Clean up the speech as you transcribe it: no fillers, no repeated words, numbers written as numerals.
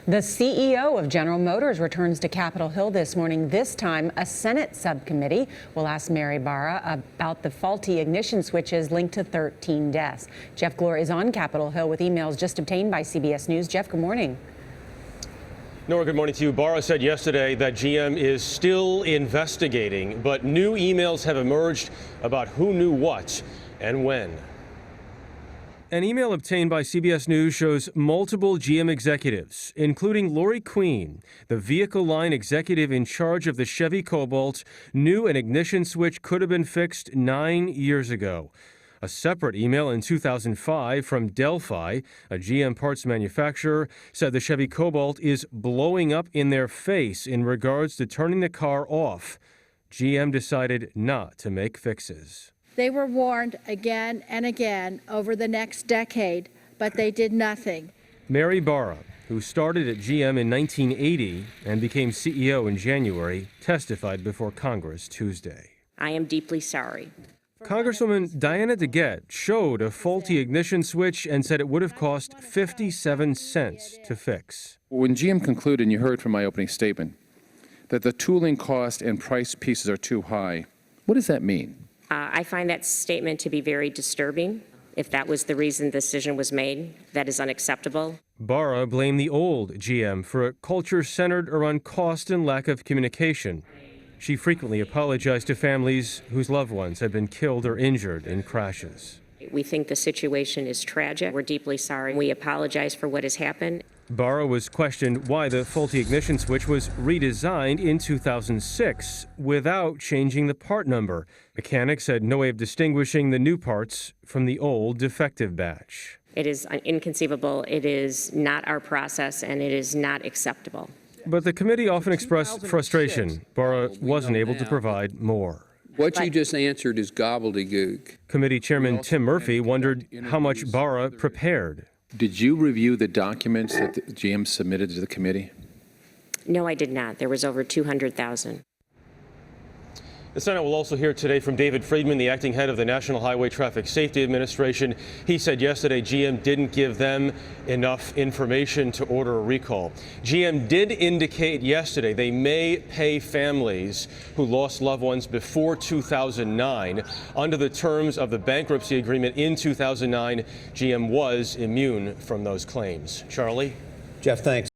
The CEO of General Motors returns to Capitol Hill this morning. This time, a Senate subcommittee will ask Mary Barra about the faulty ignition switches linked to 13 deaths. Jeff Glor is on Capitol Hill with emails just obtained by CBS News. Jeff, good morning. Nora, good morning to you. Barra said yesterday that GM is still investigating, but new emails have emerged about who knew what and when. An email obtained by CBS News shows multiple GM executives, including Lori Queen, the vehicle line executive in charge of the Chevy Cobalt, knew an ignition switch could have been fixed 9 years ago. A separate email in 2005 from Delphi, a GM parts manufacturer, said the Chevy Cobalt is blowing up in their face in regards to turning the car off. GM decided not to make fixes. They were warned again and again over the next decade, but they did nothing. Mary Barra, who started at GM in 1980 and became CEO in January, testified before Congress Tuesday. I am deeply sorry. Congresswoman Diana DeGette showed a faulty ignition switch and said it would have cost 57 cents to fix. When GM concluded, and you heard from my opening statement, that the tooling cost and price pieces are too high, what does that mean? I find that statement to be very disturbing. If that was the reason the decision was made, that is unacceptable. Barra blamed the old GM for a culture centered around cost and lack of communication. She frequently apologized to families whose loved ones had been killed or injured in crashes. We think the situation is tragic. We're deeply sorry. We apologize for what has happened. Barra was questioned why the faulty ignition switch was redesigned in 2006 without changing the part number. Mechanics had no way of distinguishing the new parts from the old defective batch. It is inconceivable. It is not our process, and it is not acceptable. But the committee often expressed frustration. Barra wasn't able to provide more. What you just answered is gobbledygook. Committee Chairman Tim Murphy wondered how much Barra prepared. Did you review the documents that the GM submitted to the committee? No, I did not. There was over 200,000. The Senate will also hear today from David Friedman, the acting head of the National Highway Traffic Safety Administration. He said yesterday GM didn't give them enough information to order a recall. GM did indicate yesterday they may pay families who lost loved ones before 2009. Under the terms of the bankruptcy agreement in 2009, GM was immune from those claims. Charlie? Jeff, thanks.